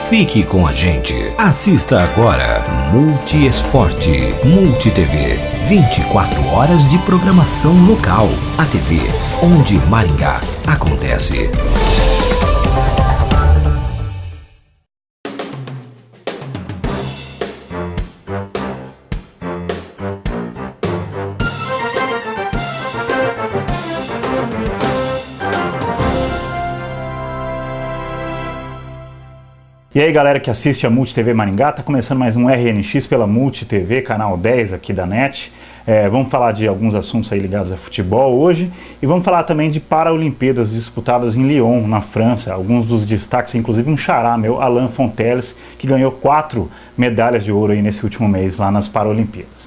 Fique com a gente. Assista agora Multi Esporte, Multi TV. 24 horas de programação local. A TV onde Maringá acontece. E aí galera que assiste a Multi TV Maringá, tá começando mais um RNX pela Multi TV, canal 10 aqui da NET. Vamos falar de alguns assuntos aí ligados a futebol hoje e vamos falar também de Paralimpíadas disputadas em Lyon, na França. Alguns dos destaques, inclusive um xará meu, Alain Fonteles, que ganhou 4 medalhas de ouro aí nesse último mês lá nas Paralimpíadas.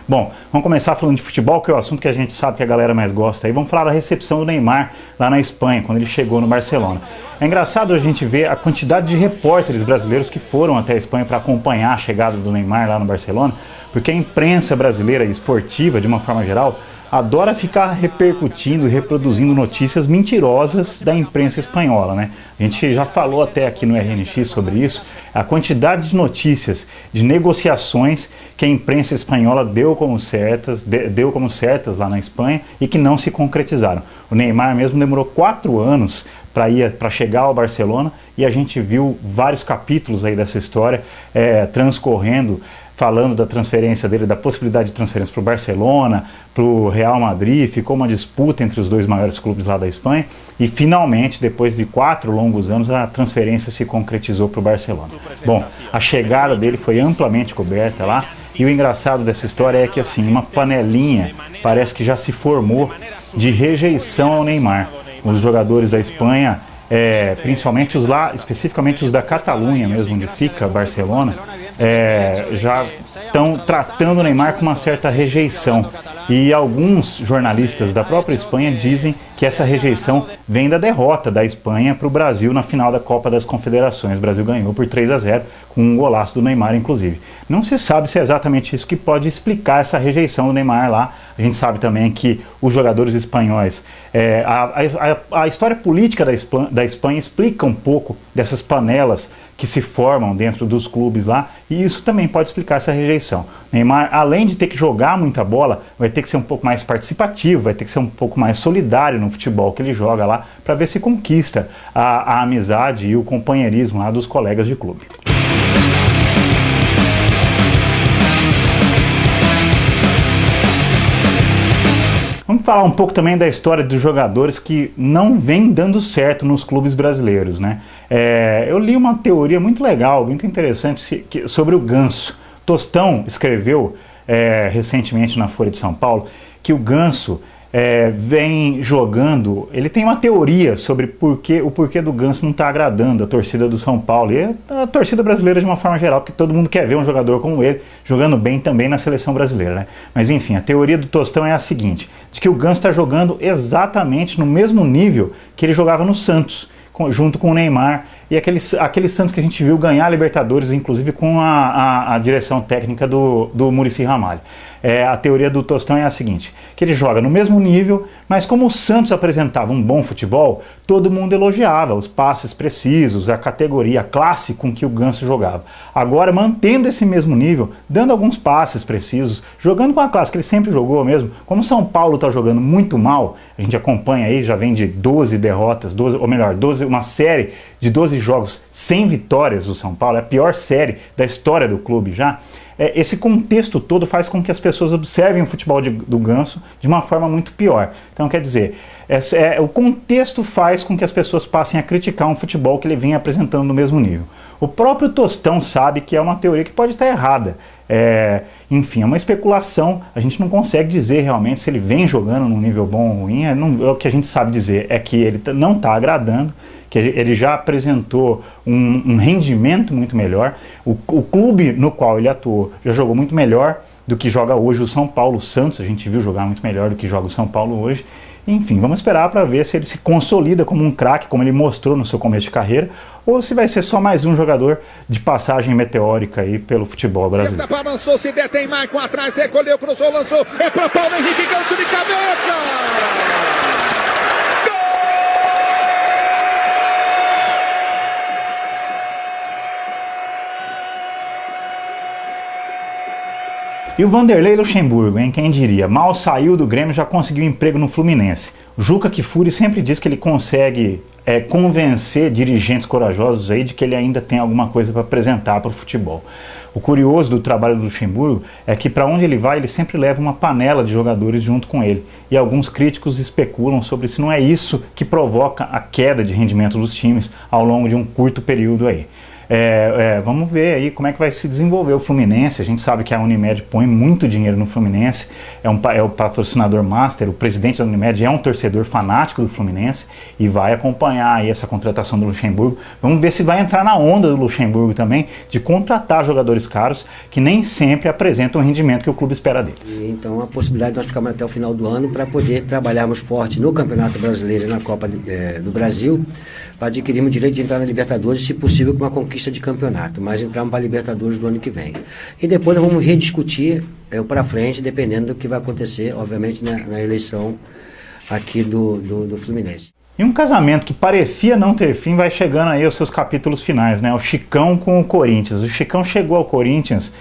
Bom, vamos começar falando de futebol, que é o assunto que a gente sabe que a galera mais gosta. Aí vamos falar da recepção do Neymar lá na Espanha, quando ele chegou no Barcelona. É engraçado a gente ver a quantidade de repórteres brasileiros que foram até a Espanha para acompanhar a chegada do Neymar lá no Barcelona, porque a imprensa brasileira e esportiva, de uma forma geral, adora ficar repercutindo e reproduzindo notícias mentirosas da imprensa espanhola, né? A gente já falou até aqui no RNX sobre isso, a quantidade de notícias, de negociações que a imprensa espanhola deu como certas lá na Espanha e que não se concretizaram. O Neymar mesmo demorou 4 anos para chegar ao Barcelona e a gente viu vários capítulos aí dessa história transcorrendo, falando da transferência dele, da possibilidade de transferência para o Barcelona, para o Real Madrid. Ficou uma disputa entre os dois maiores clubes lá da Espanha e finalmente, depois de 4 longos anos, a transferência se concretizou para o Barcelona. Bom, a chegada dele foi amplamente coberta lá e o engraçado dessa história é que assim, uma panelinha parece que já se formou de rejeição ao Neymar. Os jogadores da Espanha, principalmente os lá, especificamente os da Catalunha mesmo, onde fica Barcelona, já estão tratando o Neymar com uma certa rejeição. E alguns jornalistas da própria Espanha dizem que essa rejeição vem da derrota da Espanha para o Brasil na final da Copa das Confederações. O Brasil ganhou por 3-0, com um golaço do Neymar, inclusive. Não se sabe se é exatamente isso que pode explicar essa rejeição do Neymar lá. A gente sabe também que os jogadores espanhóis, a história política da Espanha explica um pouco dessas panelas que se formam dentro dos clubes lá, e isso também pode explicar essa rejeição. Neymar, além de ter que jogar muita bola, vai ter que ser um pouco mais participativo, vai ter que ser um pouco mais solidário no futebol que ele joga lá, para ver se conquista a amizade e o companheirismo lá dos colegas de clube. Vamos falar um pouco também da história dos jogadores que não vem dando certo nos clubes brasileiros, né? Eu li uma teoria muito legal, muito interessante sobre o Ganso. Tostão escreveu recentemente na Folha de São Paulo que o Ganso vem jogando. Ele tem uma teoria sobre o porquê do Ganso não está agradando a torcida do São Paulo e a torcida brasileira de uma forma geral, porque todo mundo quer ver um jogador como ele jogando bem também na seleção brasileira, né? Mas enfim, a teoria do Tostão é a seguinte, de que o Ganso está jogando exatamente no mesmo nível que ele jogava no Santos, junto com o Neymar e aquele Santos que a gente viu ganhar a Libertadores, inclusive com a direção técnica do Muricy Ramalho. A teoria do Tostão é a seguinte, que ele joga no mesmo nível, mas como o Santos apresentava um bom futebol, todo mundo elogiava os passes precisos, a categoria, a classe com que o Ganso jogava. Agora, mantendo esse mesmo nível, dando alguns passes precisos, jogando com a classe que ele sempre jogou mesmo, como o São Paulo está jogando muito mal, a gente acompanha aí, já vem de 12 derrotas, uma série de 12 jogos sem vitórias do São Paulo, é a pior série da história do clube já. Esse contexto todo faz com que as pessoas observem o futebol do Ganso de uma forma muito pior. Então, quer dizer, o contexto faz com que as pessoas passem a criticar um futebol que ele vem apresentando no mesmo nível. O próprio Tostão sabe que é uma teoria que pode estar errada. Enfim, é uma especulação, a gente não consegue dizer realmente se ele vem jogando num nível bom ou ruim. O que a gente sabe dizer é que ele não está agradando, que ele já apresentou um rendimento muito melhor. O clube no qual ele atuou já jogou muito melhor do que joga hoje o São Paulo. O Santos a gente viu jogar muito melhor do que joga o São Paulo hoje. Enfim, vamos esperar para ver se ele se consolida como um craque, como ele mostrou no seu começo de carreira, ou se vai ser só mais um jogador de passagem meteórica aí pelo futebol brasileiro. Balançou, se detém, Maicon atrás, recolheu, cruzou, lançou, é para Paulo Henrique, Ganso de cabeça! E o Vanderlei Luxemburgo, hein? Quem diria? Mal saiu do Grêmio, já conseguiu emprego no Fluminense. O Juca Kfouri sempre diz que ele consegue convencer dirigentes corajosos aí de que ele ainda tem alguma coisa para apresentar para o futebol. O curioso do trabalho do Luxemburgo é que para onde ele vai, ele sempre leva uma panela de jogadores junto com ele. E alguns críticos especulam sobre se não é isso que provoca a queda de rendimento dos times ao longo de um curto período aí. Vamos ver aí como é que vai se desenvolver o Fluminense. A gente sabe que a Unimed põe muito dinheiro no Fluminense, é o patrocinador master, o presidente da Unimed é um torcedor fanático do Fluminense e vai acompanhar aí essa contratação do Luxemburgo. Vamos ver se vai entrar na onda do Luxemburgo também de contratar jogadores caros que nem sempre apresentam o rendimento que o clube espera deles. Então a possibilidade de nós ficarmos até o final do ano para poder trabalharmos forte no Campeonato Brasileiro e na Copa do Brasil, para adquirirmos o direito de entrar na Libertadores, se possível com uma conquista de campeonato, mas entrarmos para a Libertadores do ano que vem. E depois nós vamos rediscutir para frente, dependendo do que vai acontecer, obviamente, na eleição aqui do Fluminense. E um casamento que parecia não ter fim vai chegando aí aos seus capítulos finais, né? O Chicão com o Corinthians. O Chicão chegou ao Corinthians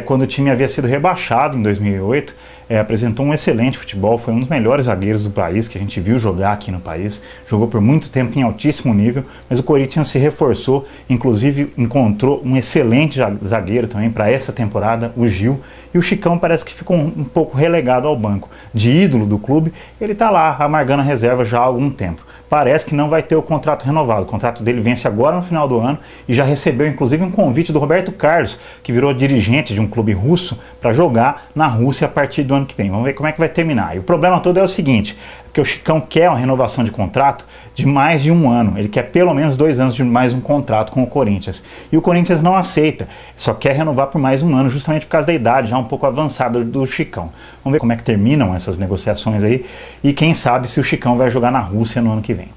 quando o time havia sido rebaixado em 2008. Apresentou um excelente futebol, foi um dos melhores zagueiros do país, que a gente viu jogar aqui no país, jogou por muito tempo em altíssimo nível, mas o Corinthians se reforçou, inclusive encontrou um excelente zagueiro também para essa temporada, o Gil, e o Chicão parece que ficou um pouco relegado ao banco. De ídolo do clube, ele está lá amargando a reserva já há algum tempo. Parece que não vai ter o contrato renovado. O contrato dele vence agora no final do ano e já recebeu inclusive um convite do Roberto Carlos, que virou dirigente de um clube russo, para jogar na Rússia a partir do ano que vem. Vamos ver como é que vai terminar. E o problema todo é o seguinte, porque o Chicão quer uma renovação de contrato de mais de um ano. Ele quer pelo menos 2 anos de mais um contrato com o Corinthians. E o Corinthians não aceita, só quer renovar por mais um ano, justamente por causa da idade já um pouco avançada do Chicão. Vamos ver como é que terminam essas negociações aí e quem sabe se o Chicão vai jogar na Rússia no ano que vem.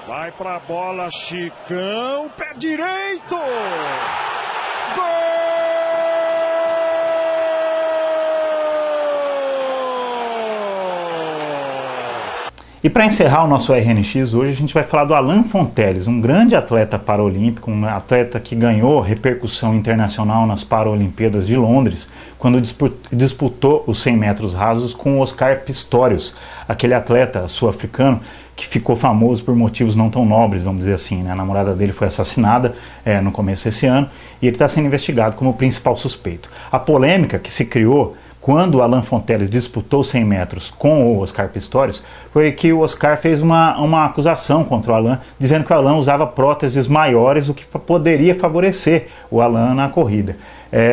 Vai pra bola, Chicão, pé direito! Gol! E para encerrar o nosso RNX, hoje a gente vai falar do Alan Fonteles, um grande atleta paraolímpico, um atleta que ganhou repercussão internacional nas Paralimpíadas de Londres, quando disputou os 100 metros rasos com o Oscar Pistorius, aquele atleta sul-africano que ficou famoso por motivos não tão nobres, vamos dizer assim, né? A namorada dele foi assassinada no começo desse ano e ele está sendo investigado como o principal suspeito. A polêmica que se criou quando o Alan Fonteles disputou 100 metros com o Oscar Pistorius, foi que o Oscar fez uma acusação contra o Alan, dizendo que o Alan usava próteses maiores, o que poderia favorecer o Alan na corrida.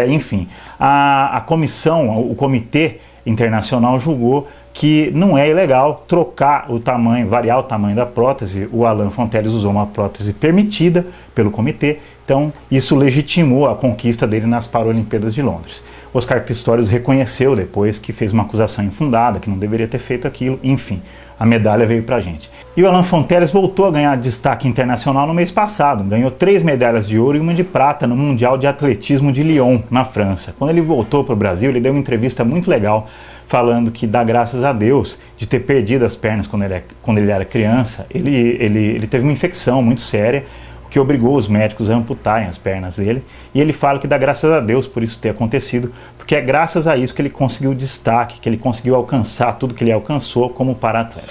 Enfim, a comissão, o comitê internacional julgou que não é ilegal trocar o tamanho, variar o tamanho da prótese. O Alan Fonteles usou uma prótese permitida pelo comitê, então isso legitimou a conquista dele nas Paralimpíadas de Londres. Oscar Pistorius reconheceu depois que fez uma acusação infundada, que não deveria ter feito aquilo, enfim, a medalha veio pra gente. E o Alan Fonteles voltou a ganhar destaque internacional no mês passado, ganhou 3 medalhas de ouro e 1 de prata no Mundial de Atletismo de Lyon, na França. Quando ele voltou para o Brasil, ele deu uma entrevista muito legal, falando que dá graças a Deus de ter perdido as pernas quando ele era criança. Ele teve uma infecção muito séria, que obrigou os médicos a amputarem as pernas dele, e ele fala que dá graças a Deus por isso ter acontecido, porque é graças a isso que ele conseguiu destaque, que ele conseguiu alcançar tudo que ele alcançou como para-atleta.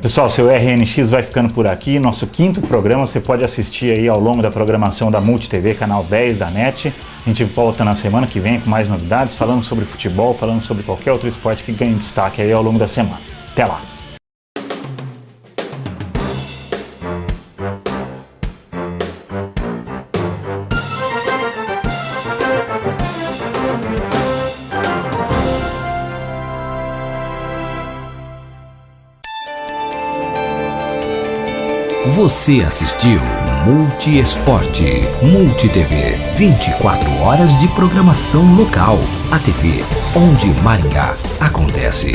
Pessoal, seu RNX vai ficando por aqui, nosso 5º programa você pode assistir aí ao longo da programação da Multi TV, canal 10 da NET. A gente volta na semana que vem com mais novidades, falando sobre futebol, falando sobre qualquer outro esporte que ganhe destaque aí ao longo da semana. Até lá! Você assistiu Multi Esporte, Multi TV, 24 horas de programação local. A TV onde Maringá acontece.